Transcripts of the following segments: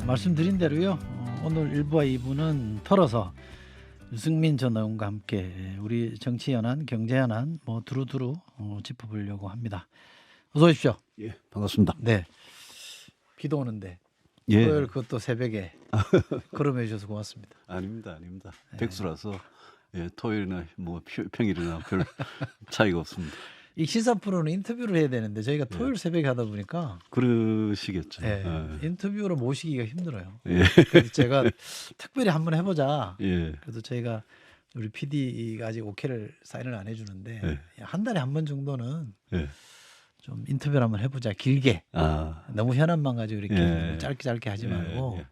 말씀드린 대로요. 오늘 1부와 2부는 털어서 유승민 전 의원과 함께 우리 정치 현안, 경제 현안 뭐 두루두루 짚어보려고 합니다. 어서 오십시오. 예, 반갑습니다. 네. 비도 오는데 예. 토요일 그것도 새벽에 걸음해 주셔서 고맙습니다. 아닙니다. 백수라서 예, 토요일이나 뭐 평일이나 별 차이가 없습니다. 이 시사 프로는 인터뷰를 해야 되는데 저희가 토요일 새벽에 하다 보니까 그러시겠죠. 인터뷰로 모시기가 힘들어요. 예. 그래서 제가 특별히 한번 해보자. 예. 그래서 저희가 우리 PD가 아직 오케이를 사인을 안 해주는데 예. 한 달에 한 번 정도는 예. 좀 인터뷰를 한번 해보자. 길게. 너무 현안만 가지고 이렇게 예. 짧게 하지 말고. 예.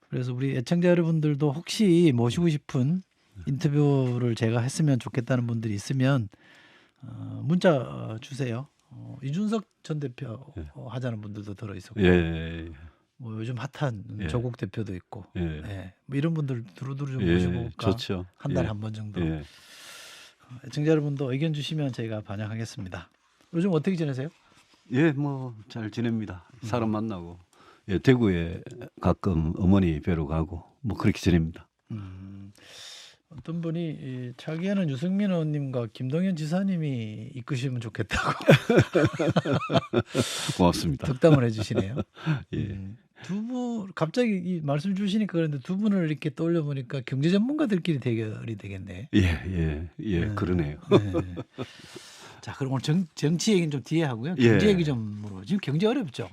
그래서 우리 애청자 여러분들도 혹시 모시고 싶은 인터뷰를 제가 했으면 좋겠다는 분들이 있으면 문자 주세요. 이준석 전 대표 하자는 분들도 들어 있었고, 예. 뭐 요즘 핫한 예. 조국 대표도 있고, 예. 뭐 이런 분들 두루두루 좀 예. 모시고 올까? 좋죠. 한 달에 예. 한 번 정도. 예. 애청자 여러분도 의견 주시면 저희가 반영하겠습니다. 요즘 어떻게 지내세요? 예, 뭐 잘 지냅니다. 사람 만나고 예, 대구에 가끔 어머니 뵈러 가고 뭐 그렇게 지냅니다. 어떤 분이 차기에는 유승민 의원님과 김동연 지사님이 이끄시면 좋겠다고 고맙습니다. 덕담을 해주시네요. 예. 두 분 갑자기 이 말씀 주시니까 그런데 두 분을 이렇게 떠올려 보니까 경제 전문가들끼리 대결이 되겠네. 예, 그러네요. 네. 자, 그럼 오늘 정치 얘기는 좀 뒤에 하고요. 경제 얘기 좀 물어. 지금 경제 어렵죠.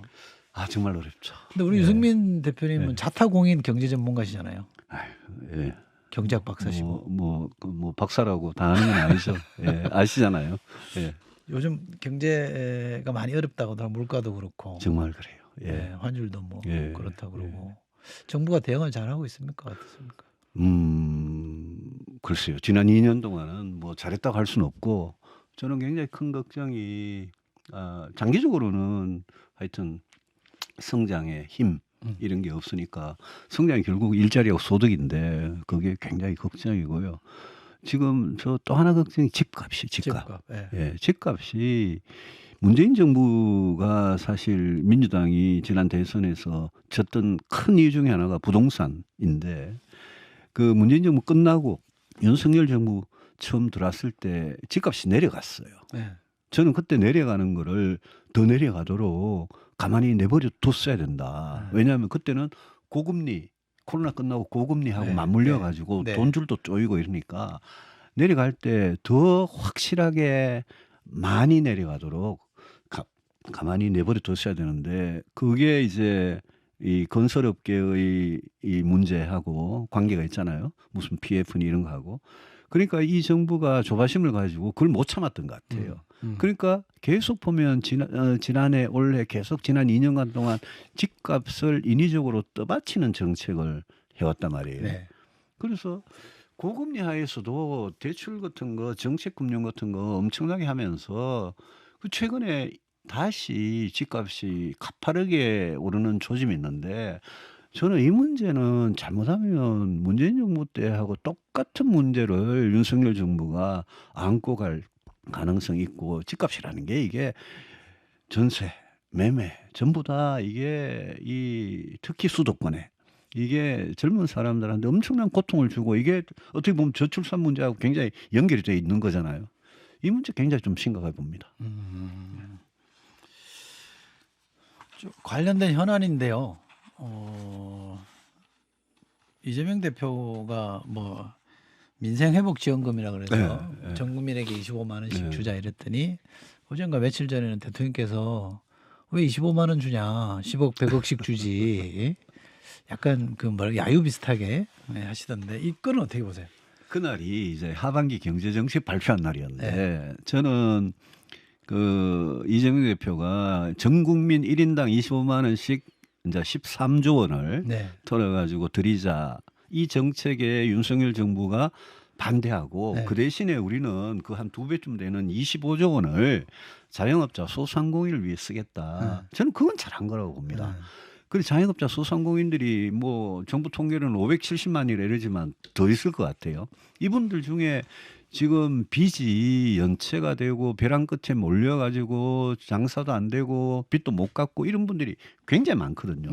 아, 정말 어렵죠. 근데 우리 유승민 대표님은 자타공인 경제 전문가시잖아요. 아유, 예. 경제학 박사시고. 뭐 박사라고 다 아는 건 아니죠. 예, 아시잖아요. 예. 요즘 경제가 많이 어렵다고 하더라고요. 물가도 그렇고. 정말 그래요. 예. 환율도 뭐 예. 그렇다고 그러고. 정부가 대응을 잘하고 있습니까? 어떻습니까? 글쎄요. 지난 2년 동안은 뭐 잘했다고 할 수는 없고 저는 굉장히 큰 걱정이 장기적으로는 하여튼 성장의 힘 이런 게 없으니까 성장이 결국 일자리하고 소득인데 그게 굉장히 걱정이고요. 지금 저 또 하나 걱정이 집값이 집값. 예, 집값이 문재인 정부가 사실 민주당이 지난 대선에서 졌던 큰 이유 중에 하나가 부동산인데 그 문재인 정부 끝나고 윤석열 정부 처음 들어왔을 때 집값이 내려갔어요. 저는 그때 내려가는 거를 더 내려가도록 가만히 내버려 뒀어야 된다. 왜냐하면 그때는 고금리 코로나 끝나고 고금리하고 맞물려 가지고 돈줄도 쪼이고 이러니까 내려갈 때 더 확실하게 많이 내려가도록 가만히 내버려 뒀어야 되는데 그게 이제 이 건설업계의 이 문제하고 관계가 있잖아요. 무슨 PF니 이런 거하고. 그러니까 이 정부가 조바심을 가지고 그걸 못 참았던 것 같아요. 그러니까 계속 보면 지난해 올해 계속 지난 2년간 동안 집값을 인위적으로 떠받치는 정책을 해왔단 말이에요. 그래서 고금리 하에서도 대출 같은 거 정책금융 같은 거 엄청나게 하면서 그 최근에 다시 집값이 가파르게 오르는 조짐이 있는데 저는 이 문제는 잘못하면 문재인 정부 때하고 똑같은 문제를 윤석열 정부가 안고 갈 가능성이 있고 집값이라는 게 이게 전세, 매매 전부 다 이게 특히 수도권에 이게 젊은 사람들한테 엄청난 고통을 주고 이게 어떻게 보면 저출산 문제하고 굉장히 연결이 되어 있는 거잖아요. 이 문제 굉장히 좀 심각해 봅니다. 관련된 현안인데요. 이재명 대표가 뭐 민생회복지원금이라 그래서 전 국민에게 25만 원씩 주자 이랬더니 어젠가 며칠 전에는 대통령께서 왜 25만 원 주냐 10억 100억씩 주지 약간 그 야유 비슷하게 하시던데 이 건은 어떻게 보세요? 그날이 이제 하반기 경제정책 발표한 날이었는데 저는 그 이재명 대표가 전 국민 1인당 25만 원씩 이제 13조 원을 털어가지고 드리자 이 정책에 윤석열 정부가 반대하고 그 대신에 우리는 그 한 2배쯤 되는 25조 원을 자영업자 소상공인을 위해 쓰겠다. 저는 그건 잘한 거라고 봅니다. 그리고 자영업자 소상공인들이 뭐 정부 통계로는 570만이라 이러지만 더 있을 것 같아요. 이분들 중에 지금 빚이 연체가 되고 벼랑 끝에 몰려가지고 장사도 안 되고 빚도 못 갚고 이런 분들이 굉장히 많거든요.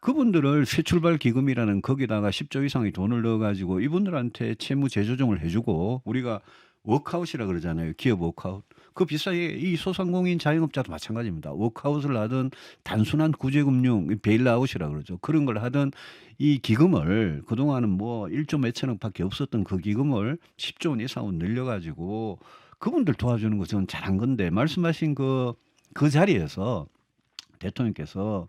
그분들을 새출발 기금이라는 거기다가 10조 이상의 돈을 넣어가지고 이분들한테 채무 재조정을 해주고 우리가 워크아웃이라 그러잖아요. 기업 워크아웃. 그 비슷하게 이 소상공인 자영업자도 마찬가지입니다. 워크아웃을 하든 단순한 구제금융 베일아웃이라 그러죠. 그런 걸 하든 이 기금을 그동안은 뭐 1조 몇천억밖에 없었던 그 기금을 10조 원 이상으로 늘려가지고 그분들 도와주는 거 저는 잘한 건데 말씀하신 그 자리에서 대통령께서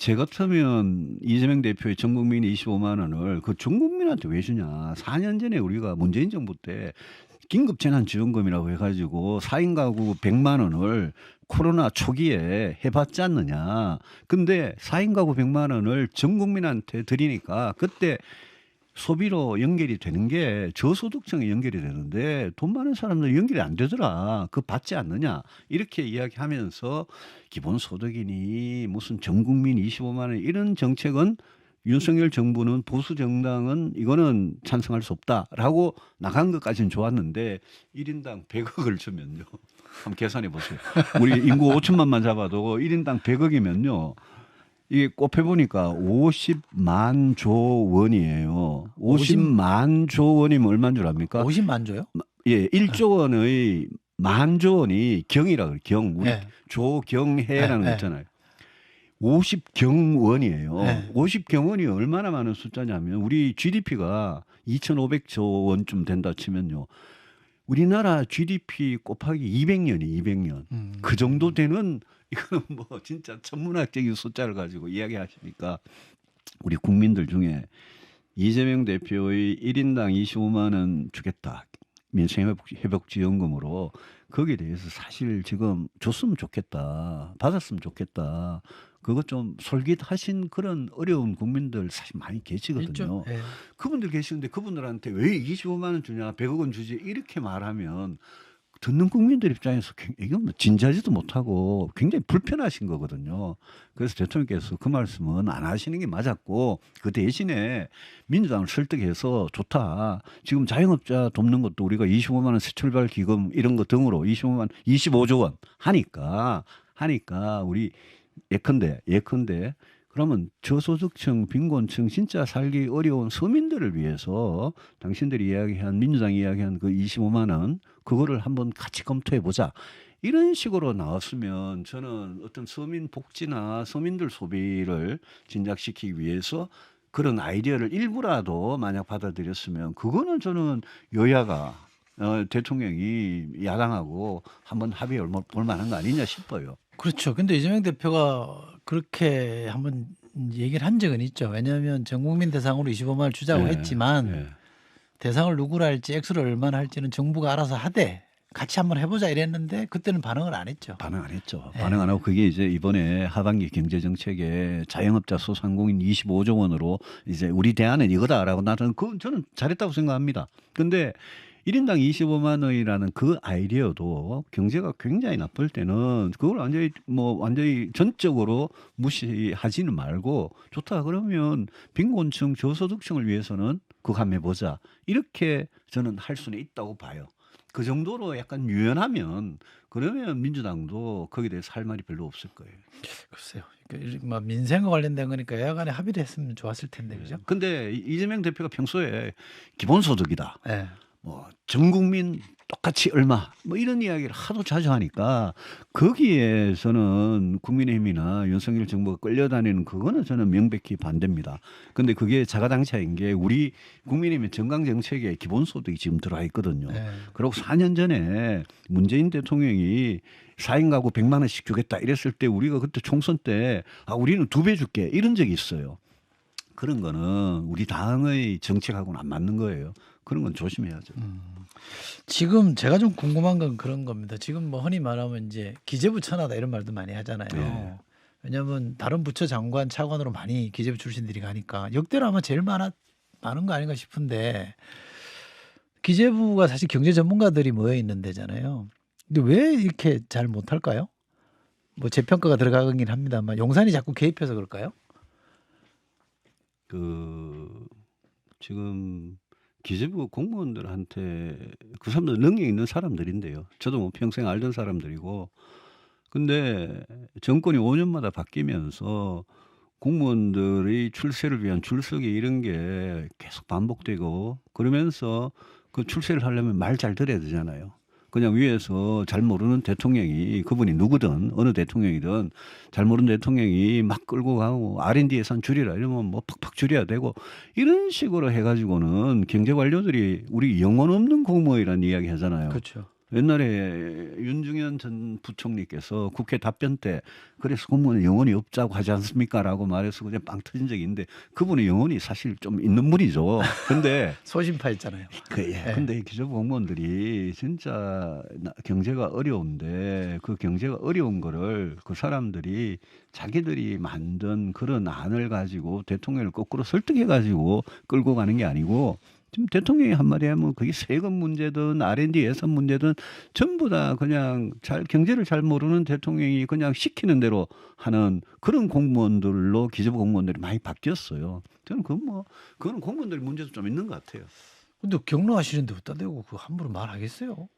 제 같으면 이재명 대표의 전 국민 25만 원을 그 전 국민한테 왜 주냐. 4년 전에 우리가 문재인 정부 때 긴급 재난 지원금이라고 해가지고 4인 가구 100만 원을 코로나 초기에 해봤지 않느냐. 근데 4인 가구 100만 원을 전 국민한테 드리니까 그때 소비로 연결이 되는 게 저소득층에 연결이 되는데 돈 많은 사람들 연결이 안 되더라. 그거 받지 않느냐. 이렇게 이야기하면서 기본소득이니 무슨 전 국민 25만 원 이런 정책은 윤석열 정부는 보수 정당은 이거는 찬성할 수 없다라고 나간 것까지는 좋았는데 1인당 100억을 주면요. 한번 계산해 보세요. 우리 인구 5천만만 잡아도 1인당 100억이면요. 이게 곱해보니까 50만 조 원이에요. 50만 조 원이면 얼마인 줄 압니까? 50만 조요? 예, 1조 원의 만조 원이 경이라 그래요. 경. 우리 네. 조경해라는 네, 거 있잖아요. 50경원이에요. 네. 50경원이 얼마나 많은 숫자냐면 우리 GDP가 2,500조 원쯤 된다 치면요. 우리나라 GDP 곱하기 200년이 200년. 그 정도 되는 이거는 뭐 진짜 천문학적인 숫자를 가지고 이야기하시니까 우리 국민들 중에 이재명 대표의 1인당 25만 원 주겠다. 민생회복지원금으로 거기에 대해서 사실 지금 줬으면 좋겠다. 받았으면 좋겠다. 그거 좀 솔깃하신 그런 어려운 국민들 사실 많이 계시거든요. 네. 그분들 계시는데 그분들한테 왜 25만 원 주냐 100억 원 주지 이렇게 말하면 듣는 국민들 입장에서 이건 뭐 진지하지도 못하고 굉장히 불편하신 거거든요. 그래서 대통령께서 그 말씀은 안 하시는 게 맞았고 그 대신에 민주당을 설득해서 좋다. 지금 자영업자 돕는 것도 우리가 25만 원 새출발 기금 이런 거 등으로 25조 원 하니까 우리 예컨대 그러면 저소득층, 빈곤층 진짜 살기 어려운 서민들을 위해서 당신들이 이야기한 민주당이 이야기한 그 25만 원 그거를 한번 같이 검토해 보자. 이런 식으로 나왔으면 저는 어떤 서민 복지나 서민들 소비를 진작시키기 위해서 그런 아이디어를 일부라도 만약 받아들였으면 그거는 저는 여야가 대통령이 야당하고 한번 합의해 볼 만한 거 아니냐 싶어요. 그렇죠. 근데 이재명 대표가 그렇게 한번 얘기를 한 적은 있죠. 왜냐하면 전 국민 대상으로 25만 원 주자고 네, 했지만 네. 대상을 누구로 할지 액수를 얼마나 할지는 정부가 알아서 하되 같이 한번 해보자 이랬는데 그때는 반응을 안 했죠. 반응 안 했죠. 네. 반응 안 하고 그게 이제 이번에 하반기 경제정책에 자영업자 소상공인 25조 원으로 이제 우리 대안은 이거다라고 나는 그건 저는 잘했다고 생각합니다. 근데 1인당 25만 원이라는 그 아이디어도 경제가 굉장히 나쁠 때는 그걸 완전히 전적으로 무시하지는 말고 좋다 그러면 빈곤층 저소득층을 위해서는 그거 한번 해보자. 이렇게 저는 할 수는 있다고 봐요. 그 정도로 약간 유연하면 그러면 민주당도 거기에 대해서 할 말이 별로 없을 거예요. 글쎄요. 뭐 민생과 관련된 거니까 여야간에 합의를 했으면 좋았을 텐데 그죠? 근데 이재명 대표가 평소에 기본소득이다. 네. 뭐 전 국민 똑같이 얼마 뭐 이런 이야기를 하도 자주 하니까 거기에서는 국민의힘이나 윤석열 정부가 끌려다니는 그거는 저는 명백히 반대입니다. 근데 그게 자가당착인 게 우리 국민의힘의 정강정책에 기본소득이 지금 들어와 있거든요. 네. 그리고 4년 전에 문재인 대통령이 4인 가구 100만 원씩 주겠다 이랬을 때 우리가 그때 총선 때 우리는 2배 줄게 이런 적이 있어요. 그런 거는 우리 당의 정책하고는 안 맞는 거예요. 그런 건 조심해야죠. 지금 제가 좀 궁금한 건 그런 겁니다. 지금 뭐 흔히 말하면 이제 기재부 천하다 이런 말도 많이 하잖아요. 네. 왜냐하면 다른 부처 장관 차관으로 많이 기재부 출신들이 가니까 역대로 아마 제일 많은 거 아닌가 싶은데 기재부가 사실 경제 전문가들이 모여 있는 데잖아요. 근데 왜 이렇게 잘 못할까요? 뭐 재평가가 들어가긴 합니다만 용산이 자꾸 개입해서 그럴까요? 지금 기재부 공무원들한테 그 사람들 능력 있는 사람들인데요. 저도 뭐 평생 알던 사람들이고 근데 정권이 5년마다 바뀌면서 공무원들의 출세를 위한 줄서기 이런 게 계속 반복되고 그러면서 그 출세를 하려면 말 잘 들어야 되잖아요. 그냥 위에서 잘 모르는 대통령이 그분이 누구든 어느 대통령이든 잘 모르는 대통령이 막 끌고 가고 R&D 예산 줄이라 이러면 뭐 팍팍 줄여야 되고 이런 식으로 해가지고는 경제 관료들이 우리 영혼 없는 공무원이라는 이야기 하잖아요. 그렇죠. 옛날에 윤중현 전 부총리께서 국회 답변 때 그래서 공무원은 영혼이 없자고 하지 않습니까라고 말해서 그냥 빵 터진 적이 있는데 그분의 영혼이 사실 좀 있는 분이죠. 근데 소신파였잖아요. 근데 기존 공무원들이 진짜 경제가 어려운데 그 경제가 어려운 거를 그 사람들이 자기들이 만든 그런 안을 가지고 대통령을 거꾸로 설득해 가지고 끌고 가는 게 아니고 지금 대통령이 한마디 하면 그게 세금 문제든 R&D 예산 문제든 전부 다 그냥 경제를 잘 모르는 대통령이 그냥 시키는 대로 하는 그런 공무원들로 기재부 공무원들이 많이 바뀌었어요. 저는 그건 공무원들의 문제도 좀 있는 것 같아요. 근데 경로하시는데 어디다 대고 그 함부로 말하겠어요?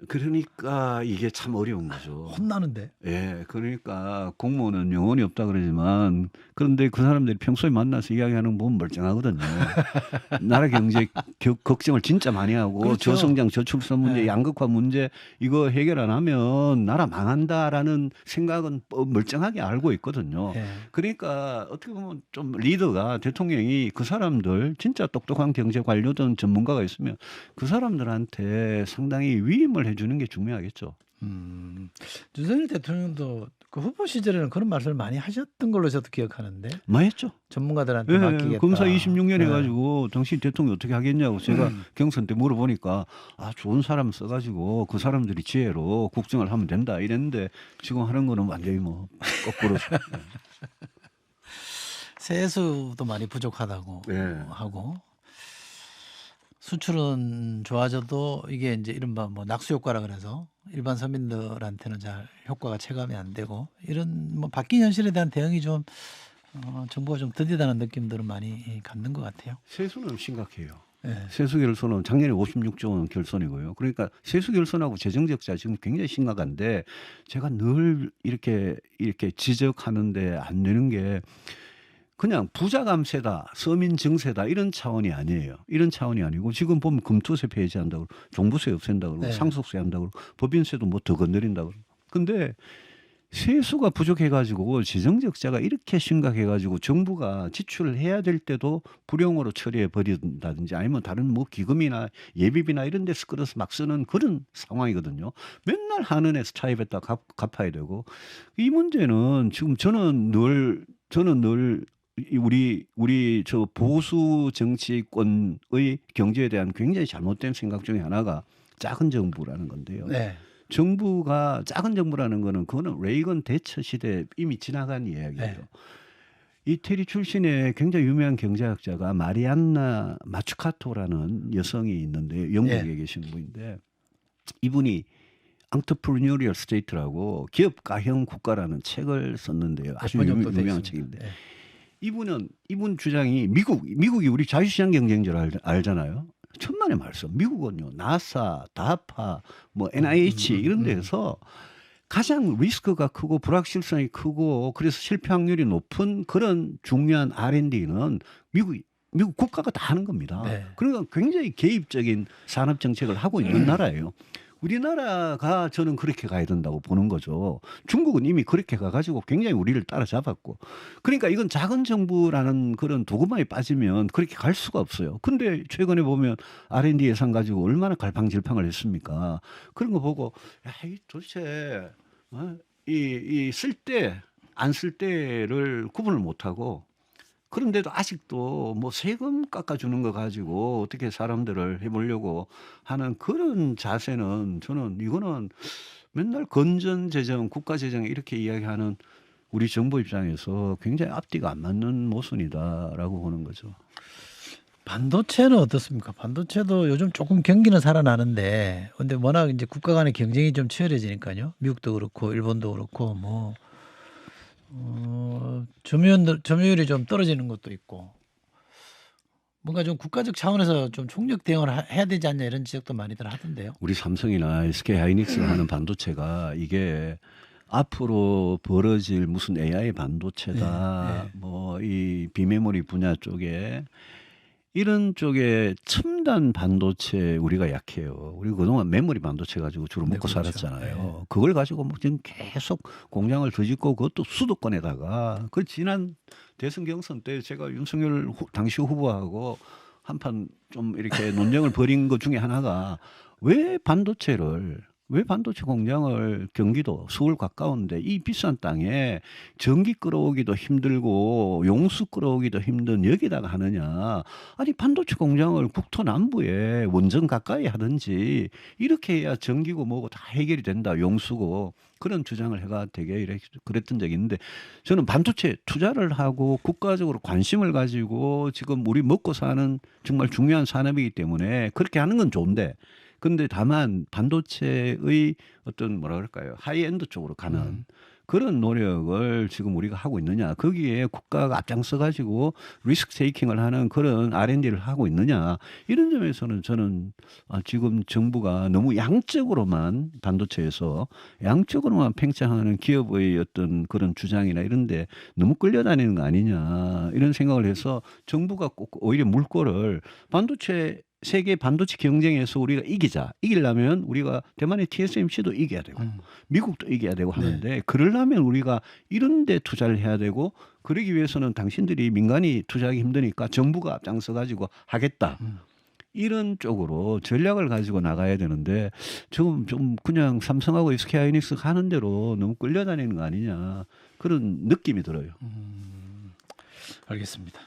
그러니까 이게 참 어려운 거죠. 혼나는데. 예, 그러니까 공무원은 영혼이 없다 그러지만 그런데 그 사람들이 평소에 만나서 이야기하는 거 보면 멀쩡하거든요. 나라 경제 걱정을 진짜 많이 하고 그렇죠. 저성장 저출산 문제 네. 양극화 문제 이거 해결 안 하면 나라 망한다라는 생각은 멀쩡하게 알고 있거든요. 예. 그러니까 어떻게 보면 좀 리더가 대통령이 그 사람들 진짜 똑똑한 경제 관료든 전문가가 있으면 그 사람들한테 상당히 위임을 해주는 게 중요하겠죠. 윤석열 대통령도 그 후보 시절에는 그런 말씀을 많이 하셨던 걸로 저도 기억하는데 많이 했죠. 전문가들한테 맡기겠다. 검사 26년 예. 해가지고 당신 대통령 어떻게 하겠냐고 제가 경선 때 물어보니까 좋은 사람 써가지고 그 사람들이 지혜로 국정을 하면 된다 이랬는데 지금 하는 거는 완전히 뭐 거꾸로. 세수도 많이 부족하다고 네. 하고 수출은 좋아져도 이게 이제 이른바 뭐 낙수 효과라 그래서 일반 서민들한테는 잘 효과가 체감이 안 되고 이런 뭐 바뀐 현실에 대한 대응이 좀 정부가 좀 더디다는 느낌들은 많이 갖는 것 같아요. 세수는 심각해요. 예. 세수 결손은 작년에 56조 원 결손이고요. 그러니까 세수 결손하고 재정 적자 지금 굉장히 심각한데 제가 늘 이렇게 지적하는데 안 되는 게 그냥 부자 감세다, 서민 증세다 이런 차원이 아니에요. 이런 차원이 아니고 지금 보면 금투세 폐지한다고 그러고 종부세 없앤다고 그러고 네. 상속세 한다고 그러고 법인세도 뭐 더 건드린다고 그러고. 근데 세수가 부족해가지고 재정 적자가 이렇게 심각해가지고 정부가 지출을 해야 될 때도 불용으로 처리해 버린다든지 아니면 다른 뭐 기금이나 예비비나 이런 데서 끌어서 막 쓰는 그런 상황이거든요. 맨날 한은에서 차입했다 갚아야 되고 이 문제는 지금 저는 늘 우리 저 보수 정치권의 경제에 대한 굉장히 잘못된 생각 중에 하나가 작은 정부라는 건데요. 네. 정부가 작은 정부라는 거는 그거는 레이건 대처 시대 이미 지나간 이야기예요. 네. 이태리 출신의 굉장히 유명한 경제학자가 마리안나 마츠카토라는 여성이 있는데 영국에 네. 계신 분인데 이분이 Entrepreneurial State라고 기업 가형 국가라는 책을 썼는데요. 아주 번역도 돼 유명한 있습니다. 책인데 네. 이분 주장이 미국이 우리 자유시장 경쟁자를 알잖아요. 천만의 말씀. 미국은요 나사, 다파, 뭐 NIH 이런 데서 가장 리스크가 크고 불확실성이 크고 그래서 실패 확률이 높은 그런 중요한 R&D는 미국 국가가 다 하는 겁니다. 네. 그러니까 굉장히 개입적인 산업 정책을 하고 있는 나라예요. 우리나라가 저는 그렇게 가야 된다고 보는 거죠. 중국은 이미 그렇게 가가지고 굉장히 우리를 따라잡았고. 그러니까 이건 작은 정부라는 그런 도구만에 빠지면 그렇게 갈 수가 없어요. 근데 최근에 보면 R&D 예산 가지고 얼마나 갈팡질팡을 했습니까? 그런 거 보고, 이 도대체, 쓸 때, 안 쓸 때를 구분을 못하고 그런데도 아직도 뭐 세금 깎아주는 거 가지고 어떻게 사람들을 해보려고 하는 그런 자세는 저는 이거는 맨날 건전 재정, 국가 재정 이렇게 이야기하는 우리 정부 입장에서 굉장히 앞뒤가 안 맞는 모순이다라고 보는 거죠. 반도체는 어떻습니까? 반도체도 요즘 조금 경기는 살아나는데 근데 워낙 이제 국가 간의 경쟁이 좀 치열해지니까요. 미국도 그렇고 일본도 그렇고 뭐 점유율이 좀 떨어지는 것도 있고 뭔가 좀 국가적 차원에서 좀 총력 대응을 해야 되지 않냐 이런 지적도 많이들 하던데요. 우리 삼성이나 SK 하이닉스가 하는 반도체가 이게 앞으로 벌어질 무슨 AI 반도체다, 뭐 이 비메모리 분야 쪽에 이런 쪽에 첨단 반도체 우리가 약해요. 우리 그동안 메모리 반도체 가지고 주로 네, 먹고 그렇죠. 살았잖아요. 그걸 가지고 뭐 지금 계속 공장을 더 짓고 그것도 수도권에다가 그 지난 대선 경선 때 제가 윤석열 당시 후보하고 한판 좀 이렇게 논쟁을 벌인 것 중에 하나가 왜 반도체 공장을 경기도 서울 가까운데 이 비싼 땅에 전기 끌어오기도 힘들고 용수 끌어오기도 힘든 여기다가 하느냐. 아니 반도체 공장을 국토 남부에 원전 가까이 하든지 이렇게 해야 전기고 뭐고 다 해결이 된다. 용수고. 그런 주장을 해가 되게 그랬던 적이 있는데 저는 반도체 투자를 하고 국가적으로 관심을 가지고 지금 우리 먹고 사는 정말 중요한 산업이기 때문에 그렇게 하는 건 좋은데 근데 다만 반도체의 어떤 뭐라 그럴까요? 하이엔드 쪽으로 가는 그런 노력을 지금 우리가 하고 있느냐. 거기에 국가가 앞장서 가지고 리스크 테이킹을 하는 그런 R&D를 하고 있느냐. 이런 점에서는 저는 지금 정부가 너무 양적으로만 반도체에서 양적으로만 팽창하는 기업의 어떤 그런 주장이나 이런 데 너무 끌려다니는 거 아니냐. 이런 생각을 해서 정부가 꼭 오히려 물꼬를 세계 반도체 경쟁에서 우리가 이기려면 우리가 대만의 TSMC도 이겨야 되고 미국도 이겨야 되고 하는데 그러려면 우리가 이런 데 투자를 해야 되고 그러기 위해서는 당신들이 민간이 투자하기 힘드니까 정부가 앞장서 가지고 하겠다. 이런 쪽으로 전략을 가지고 나가야 되는데 지금 좀 그냥 삼성하고 SK 하이닉스 하는 대로 너무 끌려다니는 거 아니냐. 그런 느낌이 들어요. 알겠습니다.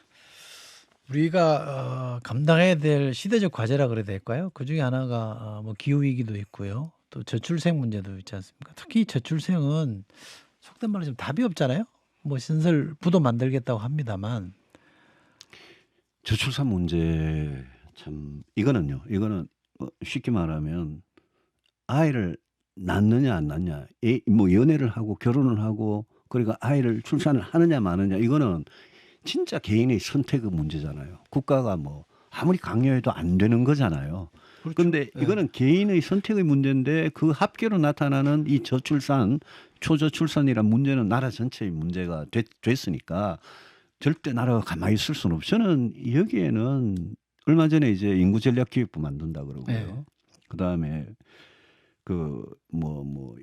우리가 감당해야 될 시대적 과제라 그래야 될까요? 그 중에 하나가 뭐 기후 위기도 있고요. 또 저출생 문제도 있지 않습니까? 특히 저출생은 속된 말로 좀 답이 없잖아요. 뭐 신설 부도 만들겠다고 합니다만 저출산 문제 참 이거는 쉽게 말하면 아이를 낳느냐 안 낳냐, 뭐 연애를 하고 결혼을 하고 그러니까 아이를 출산을 하느냐 마느냐 이거는 진짜 개인의 선택의 문제잖아요. 국가가 뭐 아무리 강요해도 안 되는 거잖아요. 그런데 이거는 개인의 선택의 문제인데 그 합계로 나타나는 이 저출산, 초저출산이란 문제는 나라 전체의 문제가 됐으니까 절대 나라가 가만히 있을 수는 없죠. 저는 여기에는 얼마 전에 이제 인구전략기획부 만든다 그러고요. 그다음에 뭐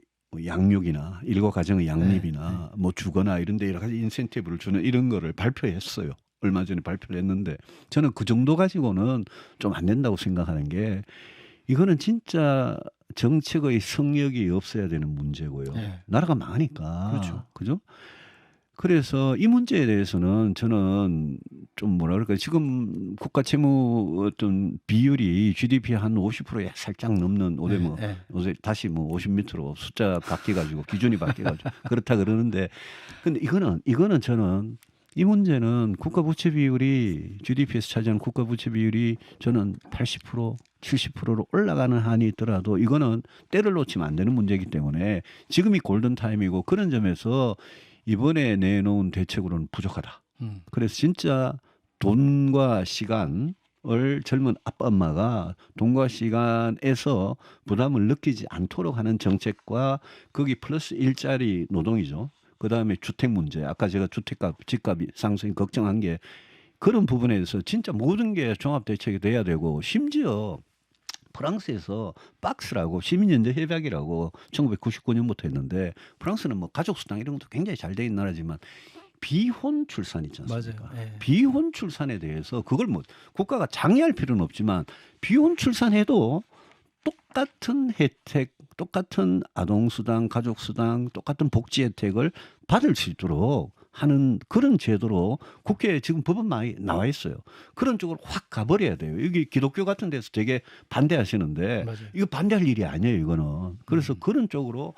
양육이나 일거 가정의 양립이나 뭐 주거나 이런 데 여러 가지 인센티브를 주는 이런 거를 발표했어요. 얼마 전에 발표를 했는데 저는 그 정도 가지고는 좀 안 된다고 생각하는 게 이거는 진짜 정책의 성역이 없어야 되는 문제고요. 나라가 망하니까. 그렇죠. 그죠? 그래서 이 문제에 대해서는 저는 좀 뭐라 그럴까요? 지금 국가 채무 어떤 비율이 GDP 한 50%에 살짝 넘는 올해 요새 다시 뭐 50m로 숫자 바뀌어가지고 기준이 바뀌어가지고 그렇다 그러는데 근데 이거는 저는 이 문제는 국가 부채 비율이 GDP에서 차지하는 국가 부채 비율이 저는 80% 70%로 올라가는 한이 있더라도 이거는 때를 놓치면 안 되는 문제이기 때문에 지금이 골든 타임이고 그런 점에서 이번에 내놓은 대책으로는 부족하다. 그래서 진짜 돈과 시간을 젊은 아빠 엄마가 돈과 시간에서 부담을 느끼지 않도록 하는 정책과 거기 플러스 일자리 노동이죠. 그다음에 주택 문제. 아까 제가 주택값, 집값이 상승이 걱정한 게 그런 부분에 대해서 진짜 모든 게 종합 대책이 돼야 되고 심지어 프랑스에서 박스라고 시민연대 협약이라고 1999년부터 했는데 프랑스는 뭐 가족수당 이런 것도 굉장히 잘 돼 있는 나라지만 비혼 출산 있지 않습니까? 맞아요. 비혼 출산에 대해서 그걸 뭐 국가가 장려할 필요는 없지만 비혼 출산해도 똑같은 혜택, 똑같은 아동수당, 가족수당, 똑같은 복지 혜택을 받을 수 있도록 하는 그런 제도로 국회에 지금 법은 많이 나와 있어요. 그런 쪽으로 확 가버려야 돼요. 여기 기독교 같은 데서 되게 반대하시는데 이거 반대할 일이 아니에요. 이거는. 그래서 그런 쪽으로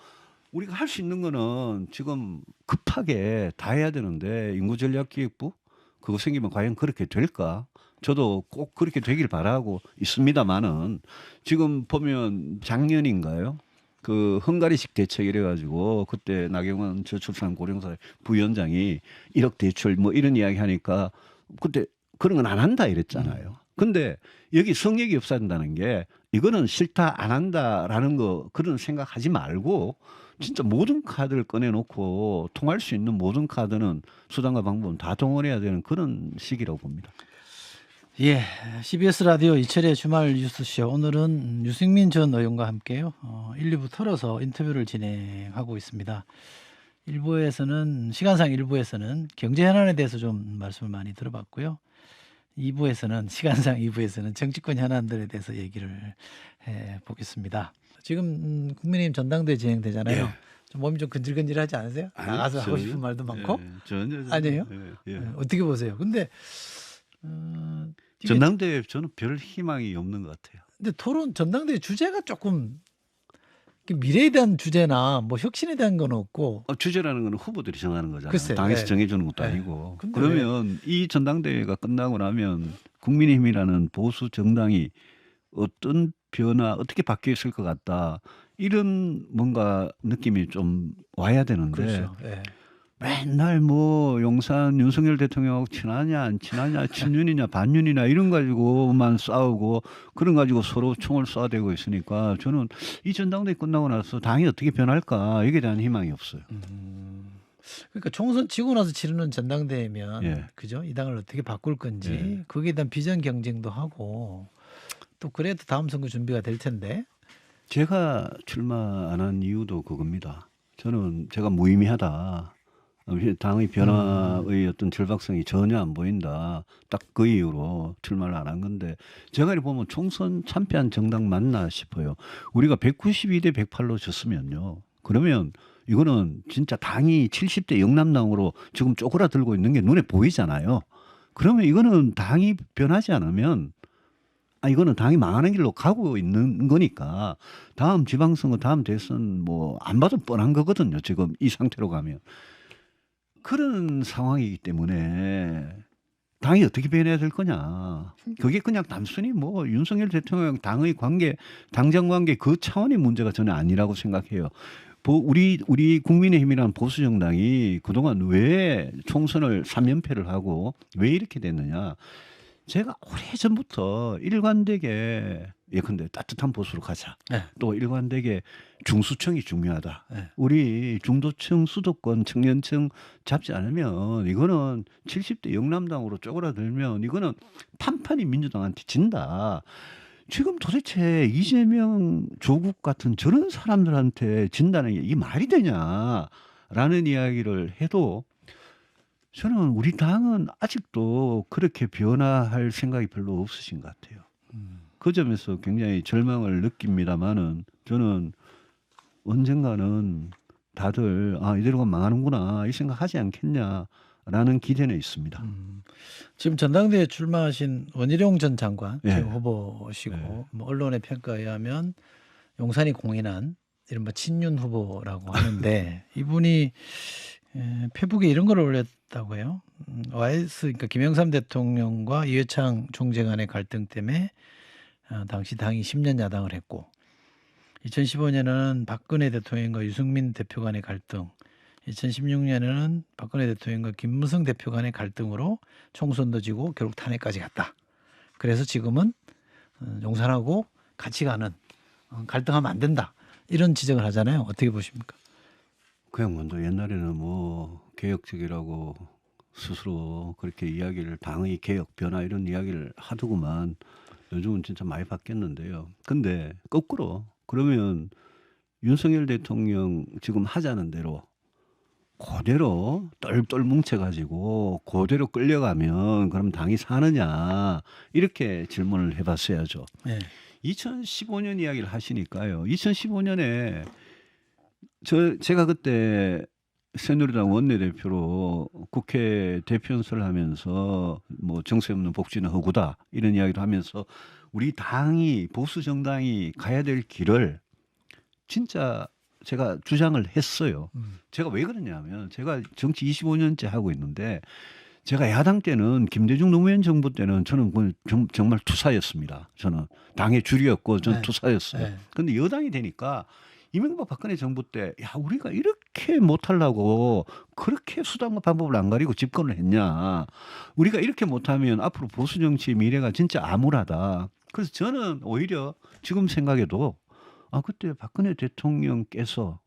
우리가 할 수 있는 거는 지금 급하게 다 해야 되는데 인구전략기획부 그거 생기면 과연 그렇게 될까? 저도 꼭 그렇게 되길 바라고 있습니다만은 지금 보면 작년인가요? 그 헝가리식 대책 이래가지고 그때 나경원 저출산 고령사 부위원장이 1억 대출 뭐 이런 이야기 하니까 그때 그런 건 안 한다 이랬잖아요. 근데 여기 성역이 없어야 된다는 게 이거는 싫다 안 한다라는 거 그런 생각하지 말고 진짜 모든 카드를 꺼내놓고 통할 수 있는 모든 카드는 수단과 방법은 다 동원해야 되는 그런 시기라고 봅니다. 예, CBS 라디오 이철의 주말 뉴스쇼 오늘은 유승민 전 의원과 함께요. 1, 2부 털어서 인터뷰를 진행하고 있습니다. 시간상 1부에서는 경제 현안에 대해서 좀 말씀을 많이 들어봤고요. 시간상 2부에서는 정치권 현안들에 대해서 얘기를 해 보겠습니다. 지금 국민의힘 전당대회 진행되잖아요. 예. 좀 몸이 좀 근질근질하지 않으세요? 나가서 하고 싶은 말도 많고. 전혀 아니에요? 예. 어떻게 보세요? 근데 이게 전당대회 저는 별 희망이 없는 것 같아요. 근데 전당대회 주제가 조금 미래에 대한 주제나 뭐 혁신에 대한 건 없고 주제라는 건 후보들이 정하는 거잖아요. 글쎄, 당에서 예. 정해주는 것도 예. 아니고. 근데 그러면 이 전당대회가 끝나고 나면 국민의힘이라는 보수 정당이 어떤 변화, 어떻게 바뀌었을 것 같다. 이런 뭔가 느낌이 좀 와야 되는데 그렇죠. 예. 맨날 뭐 용산 윤석열 대통령하고 친하냐 안 친하냐 친윤이냐 반윤이냐 이런 가지고만 싸우고 그런 가지고 서로 총을 쏴대고 있으니까 저는 이 전당대회 끝나고 나서 당이 어떻게 변할까 여기에 대한 희망이 없어요. 그러니까 총선 지고 나서 치르는 전당대회면 예. 그죠? 이 당을 어떻게 바꿀 건지 예. 거기에 대한 비전 경쟁도 하고 또 그래도 다음 선거 준비가 될 텐데 제가 출마 안 한 이유도 그겁니다. 저는 제가 무의미하다. 당의 변화의 어떤 절박성이 전혀 안 보인다. 딱 그 이유로 출마를 안 한 건데 제가 이렇게 보면 총선 참패한 정당 맞나 싶어요. 우리가 192대 108로 졌으면요. 그러면 이거는 진짜 당이 70대 영남당으로 지금 쪼그라들고 있는 게 눈에 보이잖아요. 그러면 이거는 당이 변하지 않으면 이거는 당이 망하는 길로 가고 있는 거니까 다음 지방선거 다음 대선 뭐 안 봐도 뻔한 거거든요. 지금 이 상태로 가면. 그런 상황이기 때문에 당이 어떻게 변해야 될 거냐. 그게 그냥 단순히 뭐 윤석열 대통령 당의 관계, 당정 관계 그 차원의 문제가 전혀 아니라고 생각해요. 우리 국민의힘이라는 보수 정당이 그동안 왜 총선을 3연패를 하고 왜 이렇게 됐느냐. 제가 오래전부터 일관되게 예컨대 따뜻한 보수로 가자. 네. 또 일관되게 중수층이 중요하다. 네. 우리 중도층, 수도권, 청년층 잡지 않으면 이거는 70대 영남당으로 쪼그라들면 이거는 판판이 민주당한테 진다. 지금 도대체 이재명, 조국 같은 저런 사람들한테 진다는 게 이게 말이 되냐라는 이야기를 해도 저는 우리 당은 아직도 그렇게 변화할 생각이 별로 없으신 것 같아요. 그 점에서 굉장히 절망을 느낍니다만은 저는 언젠가는 다들 이대로 가면 망하는구나 이 생각하지 않겠냐라는 기대는 있습니다. 지금 전당대회 출마하신 원희룡 전 장관 예. 지금 후보시고 예. 뭐 언론의 평가에 의하면 용산이 공인한 이른바 친윤 후보라고 하는데 이분이 페북에 이런 걸 올렸다고 해요. YS 그러니까 김영삼 대통령과 이회창 총재 간의 갈등 때문에 당시 당이 10년 야당을 했고 2015년에는 박근혜 대통령과 유승민 대표 간의 갈등 2016년에는 박근혜 대통령과 김무성 대표 간의 갈등으로 총선도 지고 결국 탄핵까지 갔다. 그래서 지금은 용산하고 같이 가는 갈등하면 안 된다. 이런 지적을 하잖아요. 어떻게 보십니까? 그냥 먼저 옛날에는 뭐 개혁적이라고 스스로 그렇게 이야기를 당의 개혁 변화 이런 이야기를 하더구만 요즘은 진짜 많이 바뀌었는데요. 근데 거꾸로 그러면 윤석열 대통령 지금 하자는 대로 그대로 똘똘 뭉쳐가지고 그대로 끌려가면 그럼 당이 사느냐 이렇게 질문을 해봤어야죠. 네. 2015년 이야기를 하시니까요. 2015년에 제가 그때 새누리당 원내대표로 국회 대표연설을 하면서 뭐 정세 없는 복지는 허구다 이런 이야기를 하면서 우리 당이 보수 정당이 가야 될 길을 진짜 제가 주장을 했어요. 제가 왜 그러냐면 제가 정치 25년째 하고 있는데 제가 야당 때는 김대중 노무현 정부 때는 저는 정말 투사였습니다. 저는 당의 줄이었고 저는 네. 투사였어요. 네. 그런데 여당이 되니까 이명박 박근혜 정부 때 우리가 이렇게 못하려고 그렇게 수단과 방법을 안 가리고 집권을 했냐. 우리가 이렇게 못하면 앞으로 보수 정치의 미래가 진짜 암울하다. 그래서 저는 오히려 지금 생각해도 그때 박근혜 대통령께서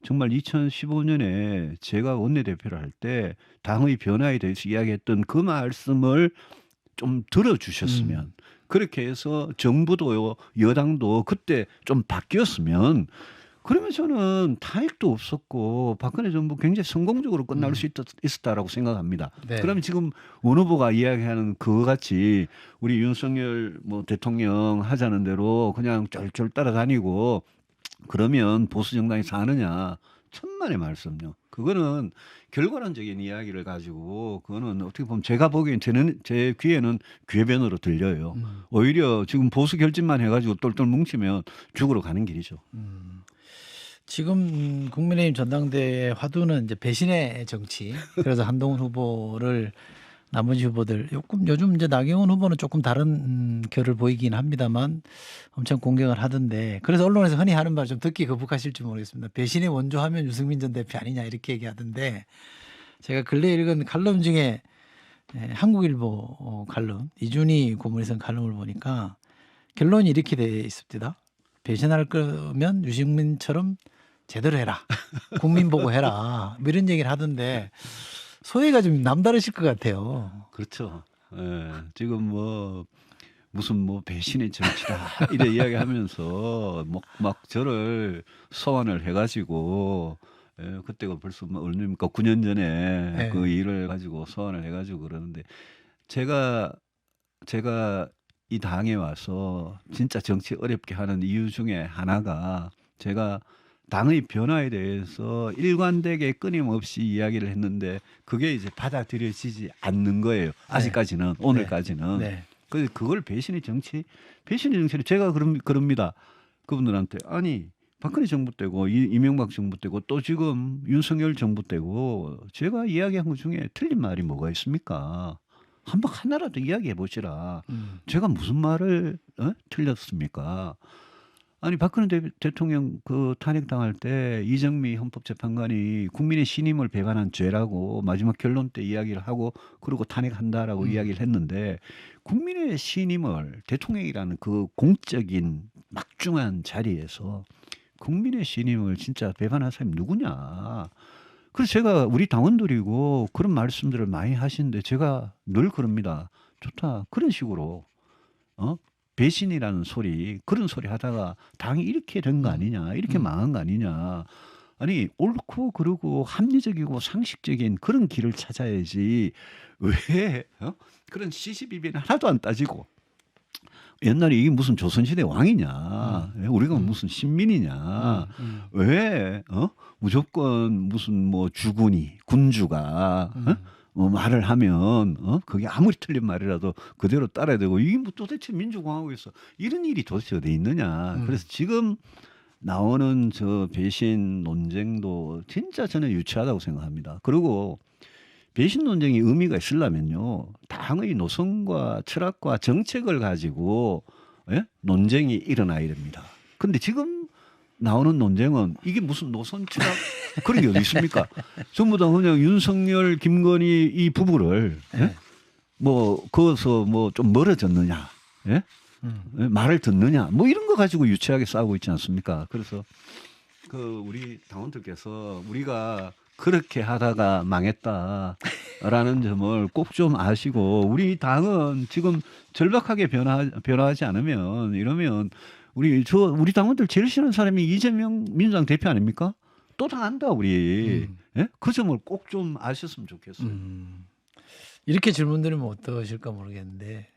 정말 2015년에 제가 원내대표를 할 때 당의 변화에 대해서 이야기했던 그 말씀을 좀 들어주셨으면 그렇게 해서 정부도 여당도 그때 좀 바뀌었으면 그러면 저는 탄핵도 없었고 박근혜 정부 굉장히 성공적으로 끝날 수 있었다라고 생각합니다. 네. 그러면 지금 원 후보가 이야기하는 그거 같이 우리 윤석열 뭐 대통령 하자는 대로 그냥 쫄쫄 따라다니고 그러면 보수 정당이 사느냐 천만의 말씀요. 그거는 결과론적인 이야기를 가지고 그거는 어떻게 보면 제가 보기엔 제 귀에는 궤변으로 들려요. 오히려 지금 보수 결집만 해가지고 똘똘 뭉치면 죽으러 가는 길이죠. 지금 국민의힘 전당대회 화두는 이제 배신의 정치. 그래서 한동훈 후보를 나머지 후보들 요즘 이제 나경원 후보는 조금 다른 결을 보이긴 합니다만 엄청 공격을 하던데 그래서 언론에서 흔히 하는 말 좀 듣기 거북하실지 모르겠습니다. 배신의 원조하면 유승민 전 대표 아니냐 이렇게 얘기하던데 제가 근래 읽은 칼럼 중에 한국일보 칼럼 이준희 고문이 쓴 칼럼을 보니까 결론이 이렇게 돼 있습니다. 배신할 거면 유승민처럼 제대로 해라. 국민 보고 해라. 뭐 이런 얘기를 하던데 소회가 좀 남다르실 것 같아요. 그렇죠. 예, 지금 뭐 무슨 뭐 배신의 정치다 이래 이야기하면서 막 저를 소환을 해가지고 그때가 벌써 뭐 얼마입니까? 9년 전에 네. 그 일을 가지고 소환을 해가지고 그러는데 제가 이 당에 와서 진짜 정치 어렵게 하는 이유 중에 하나가 제가 당의 변화에 대해서 일관되게 끊임없이 이야기를 했는데 그게 이제 받아들여지지 않는 거예요. 아직까지는 오늘까지는. 네. 그래서 그걸 배신의 정치를 제가 그럽니다. 그분들한테 아니 박근혜 정부 때고 이명박 정부 때고 또 지금 윤석열 정부 때고 제가 이야기한 것 중에 틀린 말이 뭐가 있습니까? 한번 하나라도 이야기해 보시라. 제가 무슨 말을 틀렸습니까? 아니 박근혜 대통령 그 탄핵당할 때 이정미 헌법재판관이 국민의 신임을 배반한 죄라고 마지막 결론 때 이야기를 하고 그리고 탄핵한다라고 이야기를 했는데 국민의 신임을 대통령이라는 그 공적인 막중한 자리에서 국민의 신임을 진짜 배반한 사람이 누구냐. 그래서 제가 우리 당원들이고 그런 말씀들을 많이 하시는데 제가 늘 그럽니다. 좋다. 그런 식으로 배신이라는 소리 그런 소리 하다가 당이 이렇게 된 거 아니냐 이렇게 망한 거 아니냐 아니 옳고 그르고 합리적이고 상식적인 그런 길을 찾아야지 왜 그런 시시비비는 하나도 안 따지고 옛날에 이게 무슨 조선시대 왕이냐 우리가 무슨 신민이냐 왜 무조건 무슨 뭐 주군이 군주가 뭐 말을 하면 그게 아무리 틀린 말이라도 그대로 따라야 되고 이게 뭐 도대체 민주공화국에서 이런 일이 도대체 어디 있느냐. 그래서 지금 나오는 저 배신 논쟁도 진짜 저는 유치하다고 생각합니다. 그리고 배신 논쟁이 의미가 있으려면요. 당의 노선과 철학과 정책을 가지고 논쟁이 일어나야 됩니다. 그런데 지금 나오는 논쟁은 이게 무슨 노선 철학 그런 게 어디 있습니까? 전부 다 그냥 윤석열, 김건희 이 부부를 뭐 거기서 뭐 좀 멀어졌느냐, 말을 듣느냐, 뭐 이런 거 가지고 유치하게 싸우고 있지 않습니까? 그래서 그 우리 당원들께서 우리가 그렇게 하다가 망했다라는 점을 꼭 좀 아시고 우리 당은 지금 절박하게 변화하지 않으면 이러면 우리 당원들 제일 싫어하는 사람이 이재명 민주당 대표 아닙니까? 또 당한다 우리. 그 점을 꼭 좀 아셨으면 좋겠어요. 이렇게 질문드리면 어떠실까 모르겠는데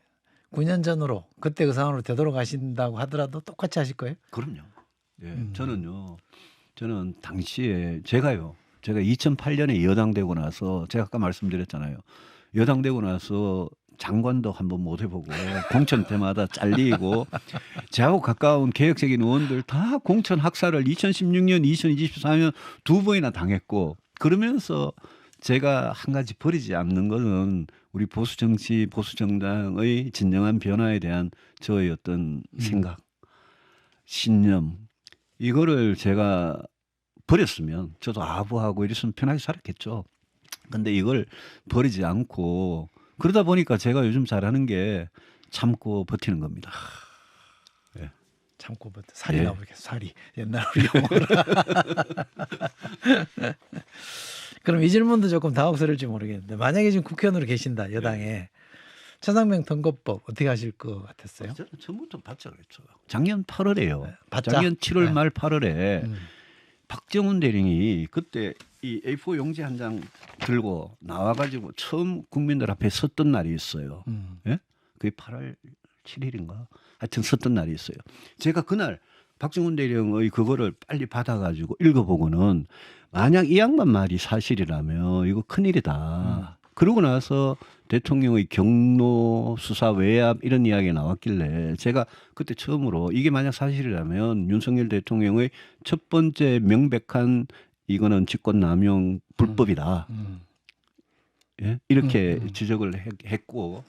9년 전으로 그때 그 상황으로 되돌아가신다고 하더라도 똑같이 하실 거예요? 그럼요. 저는 당시에 제가 2008년에 여당되고 나서 제가 아까 말씀드렸잖아요. 여당되고 나서 장관도 한번 못 해보고 공천 때마다 잘리고 저하고 가까운 개혁적인 의원들 다 공천 학살을 2016년, 2024년 두 번이나 당했고 그러면서 제가 한 가지 버리지 않는 것은 우리 보수 정치, 보수 정당의 진정한 변화에 대한 저의 어떤 생각, 신념 이거를 제가 버렸으면 저도 아부하고 이랬으면 편하게 살았겠죠. 근데 이걸 버리지 않고 그러다 보니까 제가 요즘 잘하는 게 참고 버티는 겁니다. 참고 뭐 살이 예. 나오겠어. 살이 옛날 우리 용어로. 그럼 이 질문도 조금 당혹스러울지 모르겠는데 만약에 지금 국회의원으로 계신다 여당에 최상병 선거법 어떻게 하실 것 같았어요? 저는 처음부터 받자 그랬죠. 작년 8월에요. 받자. 작년 7월 네. 말 8월에 음. 박정훈 대령이 그때 이 A4 용지 한 장 들고 나와가지고 처음 국민들 앞에 섰던 날이 있어요. 예? 그게 8월 7일인가? 하여튼 섰던 날이 있어요. 제가 그날 박정훈 대령의 그거를 빨리 받아가지고 읽어보고는 만약 이 양반 말이 사실이라면 이거 큰일이다. 그러고 나서 대통령의 경로, 수사, 외압 이런 이야기가 나왔길래 제가 그때 처음으로 이게 만약 사실이라면 윤석열 대통령의 첫 번째 명백한 이거는 직권남용 불법이다. 예? 이렇게 지적을 했고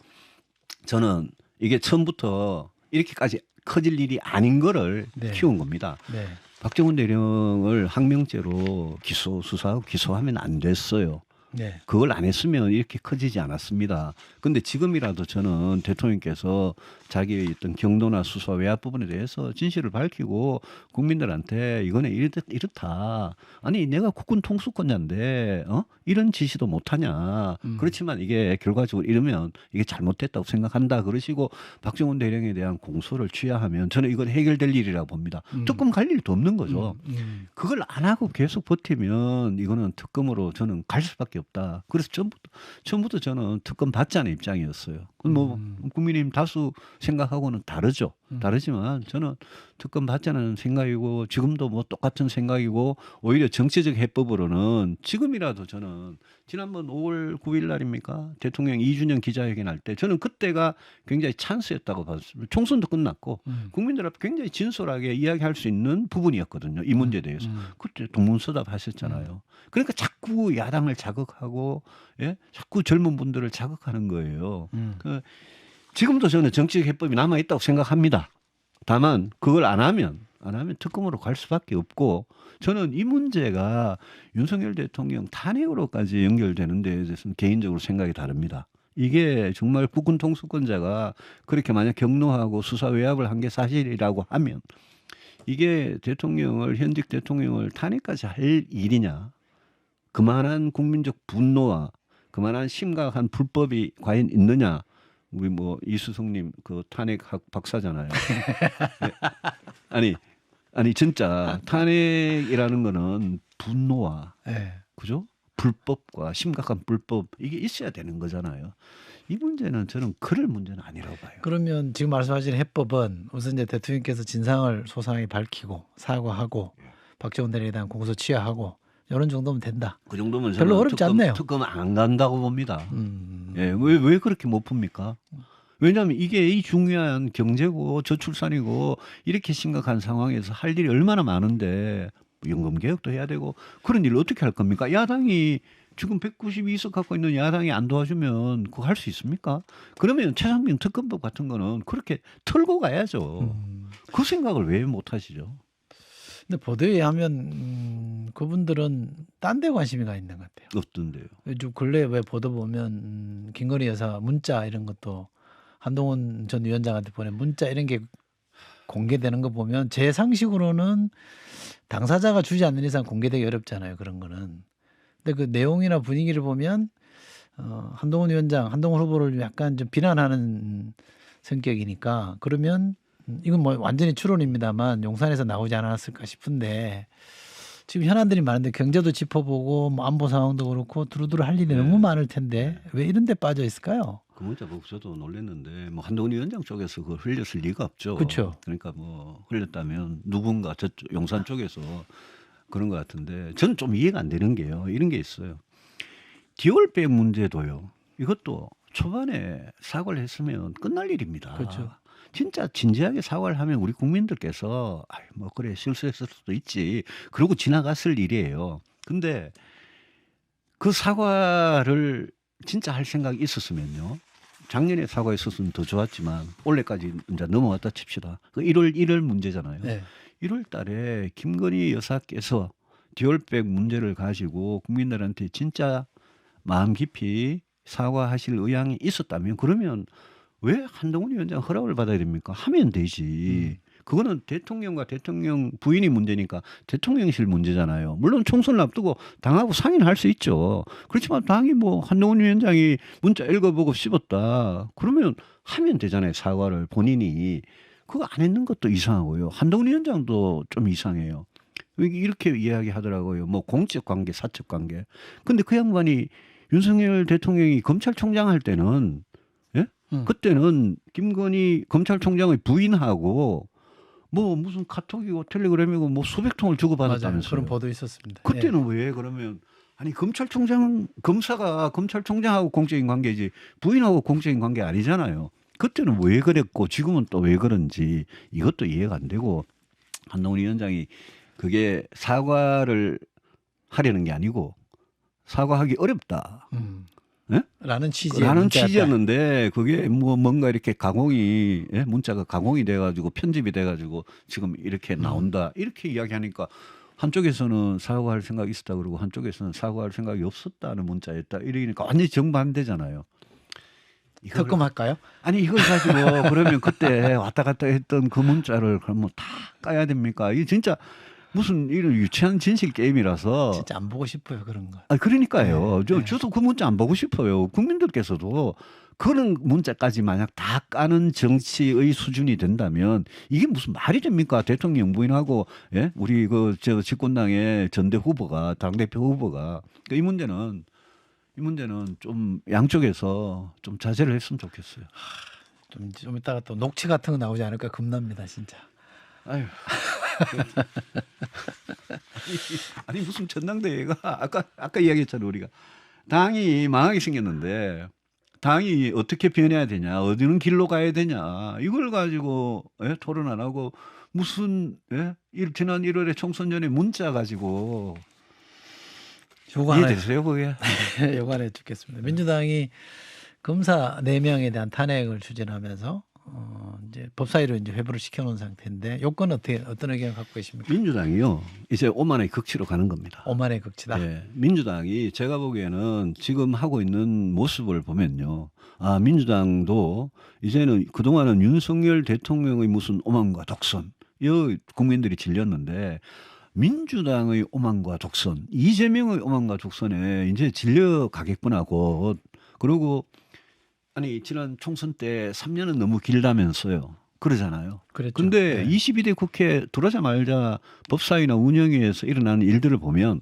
저는 이게 처음부터 이렇게까지 커질 일이 아닌 거를 네. 키운 겁니다. 네. 박정훈 대령을 항명죄로 수사하고 기소하면 안 됐어요. 네. 그걸 안 했으면 이렇게 커지지 않았습니다. 그런데 지금이라도 저는 대통령께서 자기의 어떤 경로나 수사 외압 부분에 대해서 진실을 밝히고 국민들한테 이거는 이렇다. 아니 내가 국군 통수권자인데 이런 지시도 못하냐. 그렇지만 이게 결과적으로 이러면 이게 잘못됐다고 생각한다. 그러시고 박정훈 대령에 대한 공소를 취하하면 저는 이건 해결될 일이라고 봅니다. 특검 갈 일도 없는 거죠. 그걸 안 하고 계속 버티면 이거는 특검으로 저는 갈 수밖에 없다. 그래서 처음부터 저는 특검 받자는 입장이었어요. 뭐 국민의힘 다수 생각하고는 다르죠. 다르지만 저는 특검 받자는 생각이고 지금도 뭐 똑같은 생각이고 오히려 정치적 해법으로는 지금이라도 저는 지난번 5월 9일 날입니까? 대통령 2주년 기자회견 할 때 저는 그때가 굉장히 찬스였다고 봤습니다. 총선도 끝났고 국민들 앞에 굉장히 진솔하게 이야기할 수 있는 부분이었거든요. 이 문제에 대해서. 그때 동문서답 하셨잖아요. 그러니까 자꾸 야당을 자극하고 예? 자꾸 젊은 분들을 자극하는 거예요. 지금도 저는 정치적 해법이 남아있다고 생각합니다. 다만 그걸 안 하면 특검으로 갈 수밖에 없고 저는 이 문제가 윤석열 대통령 탄핵으로까지 연결되는 데에 대해서는 개인적으로 생각이 다릅니다. 이게 정말 국군 통수권자가 그렇게 만약 경로하고 수사 외압을 한 게 사실이라고 하면 이게 현직 대통령을 탄핵까지 할 일이냐. 그만한 국민적 분노와 그만한 심각한 불법이 과연 있느냐. 우리 뭐 이수성님 그 탄핵학 박사잖아요. 네. 아니 진짜 탄핵이라는 거는 분노와 네. 그죠? 불법과 심각한 불법 이게 있어야 되는 거잖아요. 이 문제는 저는 그럴 문제는 아니라고 봐요. 그러면 지금 말씀하신 해법은 우선 이제 대통령께서 진상을 소상하게 밝히고 사과하고 박정훈 대령에 대한 공소 취하하고 이런 정도면 된다. 그 정도면 별로 저는 어렵지 않네요. 특검 안 간다고 봅니다. 예, 왜 그렇게 못 봅니까? 왜냐하면 이게 이 중요한 경제고 저출산이고 이렇게 심각한 상황에서 할 일이 얼마나 많은데 연금 개혁도 해야 되고 그런 일을 어떻게 할 겁니까? 야당이 지금 192석 갖고 있는 야당이 안 도와주면 그거 할 수 있습니까? 그러면 최상병 특검법 같은 거는 그렇게 털고 가야죠. 그 생각을 왜 못 하시죠? 근데 보도에 의하면 그분들은 딴 데 관심이 가 있는 것 같아요. 없던데요. 요즘 근래 왜 보도 보면 김건희 여사 문자 이런 것도 한동훈 전 위원장한테 보낸 문자 이런 게 공개되는 거 보면 제 상식으로는 당사자가 주지 않는 이상 공개되기 어렵잖아요. 그런 거는. 근데 그 내용이나 분위기를 보면 한동훈 위원장, 한동훈 후보를 약간 좀 비난하는 성격이니까 그러면 이건 뭐 완전히 추론입니다만 용산에서 나오지 않았을까 싶은데 지금 현안들이 많은데 경제도 짚어보고 뭐 안보 상황도 그렇고 두루두루 할 일이 너무 많을 텐데 왜 이런 데 빠져 있을까요? 그 문자 보고 저도 놀랐는데 뭐 한동훈 위원장 쪽에서 그걸 흘렸을 리가 없죠. 그렇죠. 그러니까 뭐 흘렸다면 누군가 저쪽 용산 쪽에서 그런 것 같은데 저는 좀 이해가 안 되는 게요. 이런 게 있어요. 디올백 문제도요. 이것도 초반에 사과를 했으면 끝날 일입니다. 그렇죠. 진짜 진지하게 사과를 하면 우리 국민들께서 뭐 그래 실수했을 수도 있지. 그러고 지나갔을 일이에요. 근데 그 사과를 진짜 할 생각이 있었으면요. 작년에 사과했었으면 더 좋았지만 올해까지 이제 넘어왔다 칩시다. 그 1월 문제잖아요. 네. 1월 달에 김건희 여사께서 디올백 문제를 가지고 국민들한테 진짜 마음 깊이 사과하실 의향이 있었다면 그러면 왜 한동훈 위원장 허락을 받아야 됩니까? 하면 되지. 그거는 대통령과 대통령 부인이 문제니까 대통령실 문제잖아요. 물론 총선을 앞두고 당하고 상의할 수 있죠. 그렇지만 당이 뭐 한동훈 위원장이 문자 읽어보고 씹었다. 그러면 하면 되잖아요. 사과를 본인이. 그거 안 했는 것도 이상하고요. 한동훈 위원장도 좀 이상해요. 이렇게 이야기하더라고요. 뭐 공적 관계, 사적 관계. 근데 그 양반이 윤석열 대통령이 검찰총장 할 때는 예? 그때는 김건희 검찰총장의 부인하고 뭐 무슨 카톡이고 텔레그램이고 뭐 수백 통을 주고받았다면서요. 맞아요. 그런 보도 있었습니다. 그때는 왜 그러면 아니 검사가 검찰총장하고 공적인 관계지 부인하고 공적인 관계 아니잖아요. 그때는 왜 그랬고 지금은 또 왜 그런지 이것도 이해가 안 되고 한동훈 위원장이 그게 사과를 하려는 게 아니고 사과하기 어렵다. 예? 라는 취지의 라는 문자였다. 취지였는데 그게 뭐 뭔가 이렇게 가공이 예? 문자가 가공이 돼가지고 편집이 돼가지고 지금 이렇게 나온다 이렇게 이야기하니까 한쪽에서는 사과할 생각이 있었다 그러고 한쪽에서는 사과할 생각이 없었다는 문자였다 이러니까 완전히 정반대잖아요. 특검할까요? 아니 이걸 가지고 그러면 그때 왔다 갔다 했던 그 문자를 그러면 다 까야 됩니까? 이게 진짜 무슨 이런 유치한 진실 게임이라서. 진짜 안 보고 싶어요 그런 거. 아 그러니까요. 네. 저도 그 문자 안 보고 싶어요. 국민들께서도 그런 문자까지 만약 다 까는 정치의 수준이 된다면 이게 무슨 말이 됩니까? 대통령 부인하고 예? 우리 그 저 집권당의 전대 후보가 당대표 후보가 그러니까 이 문제는 좀 양쪽에서 좀 자제를 했으면 좋겠어요. 좀 이따가 또 녹취 같은 거 나오지 않을까 겁납니다 진짜. 아유. 아니 무슨 전당대회가 아까 이야기했잖아요. 우리가 당이 망하게 생겼는데 당이 어떻게 변해야 되냐, 어디는 길로 가야 되냐 이걸 가지고 예? 토론 안 하고 무슨 예? 지난 1월에 총선 전에 문자 가지고 이해되세요 그게? 요관해 듣겠습니다. 민주당이 검사 4명에 대한 탄핵을 추진하면서 이제 법사위로 이제 회부를 시켜놓은 상태인데 요건 어떤 의견을 갖고 계십니까? 민주당이요 이제 오만의 극치로 가는 겁니다. 오만의 극치다. 예, 민주당이 제가 보기에는 지금 하고 있는 모습을 보면요, 아 민주당도 이제는 그동안은 윤석열 대통령의 무슨 오만과 독선 이 국민들이 질렸는데 민주당의 오만과 독선, 이재명의 오만과 독선에 이제 질려가겠구나 곧. 그리고 아니 지난 총선 때 3년은 너무 길다면서요. 그러잖아요. 그랬죠. 근데 네. 22대 국회 들어오자마자 법사위나 운영위에서 일어나는 일들을 보면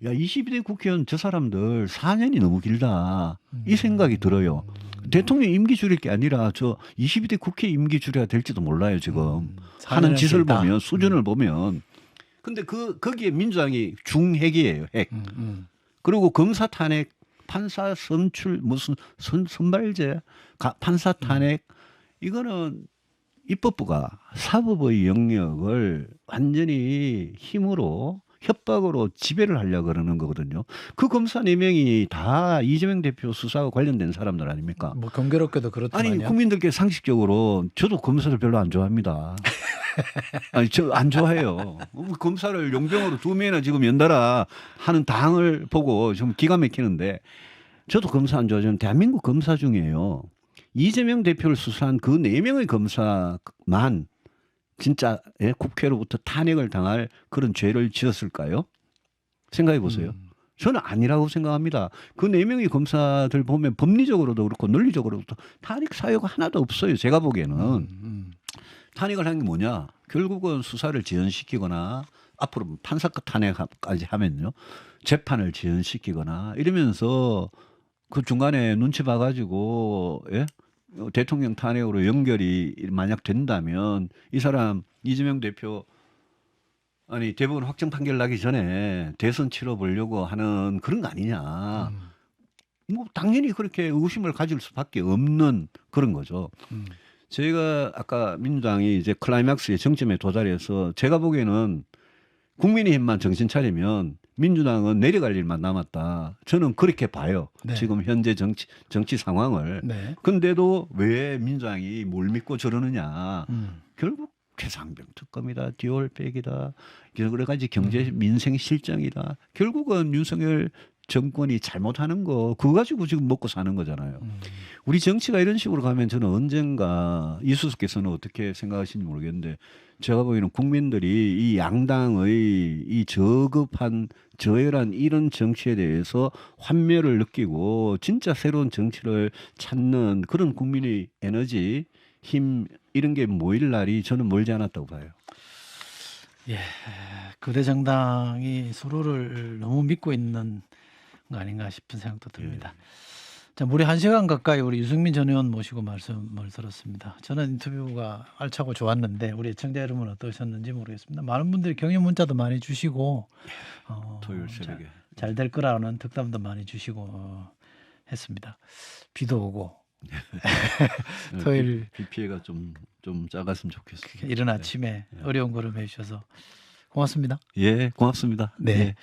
야 22대 국회의원 저 사람들 4년이 너무 길다 이 생각이 들어요. 대통령 임기 줄일 게 아니라 저 22대 국회 임기 줄여야 될지도 몰라요 지금. 하는 짓을 길다. 보면 수준을 보면. 근데 거기에 민주당이 중핵이에요. 핵. 그리고 검사 탄핵, 판사 선출 무슨 선발제, 판사 탄핵 이거는 입법부가 사법의 영역을 완전히 힘으로 협박으로 지배를 하려고 그러는 거거든요. 그 검사 4명이 다 이재명 대표 수사와 관련된 사람들 아닙니까? 뭐 경계롭게도 그렇지만요. 아니 국민들께 상식적으로 저도 검사를 별로 안 좋아합니다. 아니 저 안 좋아해요. 검사를 용병으로 2명이나 지금 연달아 하는 당을 보고 좀 기가 막히는데 저도 검사 안 좋아하지만 대한민국 검사 중에요. 이재명 대표를 수사한 그 4명의 검사만 진짜 예, 국회로부터 탄핵을 당할 그런 죄를 지었을까요? 생각해 보세요. 저는 아니라고 생각합니다. 그 4명의 검사들 보면 법리적으로도 그렇고 논리적으로도 탄핵 사유가 하나도 없어요. 제가 보기에는. 탄핵을 한 게 뭐냐? 결국은 수사를 지연시키거나 앞으로 판사급 탄핵까지 하면요. 재판을 지연시키거나 이러면서 그 중간에 눈치 봐가지고 예? 대통령 탄핵으로 연결이 만약 된다면 이 사람 이재명 대표 아니 대법원 확정 판결 나기 전에 대선 치러 보려고 하는 그런 거 아니냐. 뭐 당연히 그렇게 의구심을 가질 수밖에 없는 그런 거죠. 저희가 아까 민주당이 이제 클라이막스의 정점에 도달해서 제가 보기에는 국민의힘만 정신 차리면 민주당은 내려갈 일만 남았다. 저는 그렇게 봐요. 네. 지금 현재 정치 상황을. 네. 근데도 왜 민주당이 뭘 믿고 저러느냐. 결국 최상병 특검이다. 디올백이다. 여러 가지 경제 민생 실정이다. 결국은 윤석열 정권이 잘못하는 거 그거 가지고 지금 먹고 사는 거잖아요. 우리 정치가 이런 식으로 가면 저는 언젠가 이수석께서는 어떻게 생각하시는지 모르겠는데 제가 보기에는 국민들이 이 양당의 이 저급한 저열한 이런 정치에 대해서 환멸을 느끼고 진짜 새로운 정치를 찾는 그런 국민의 에너지, 힘 이런 게 모일 날이 저는 멀지 않았다고 봐요. 예, 거대 정당이 서로를 너무 믿고 있는 거 아닌가 싶은 생각도 듭니다. 자, 무려 1시간 가까이 우리 유승민 전 의원 모시고 말씀을 들었습니다. 저는 인터뷰가 알차고 좋았는데 우리 애청자 여러분 어떠셨는지 모르겠습니다. 많은 분들이 격려 문자도 많이 주시고 토요일 새벽에 잘 될 거라는 덕담도 많이 주시고 했습니다. 비도 오고 토요일 비 피해가 좀 작았으면 좋겠어요. 이른 아침에 어려운 걸음 해주셔서 고맙습니다. 예, 고맙습니다. 네. 예.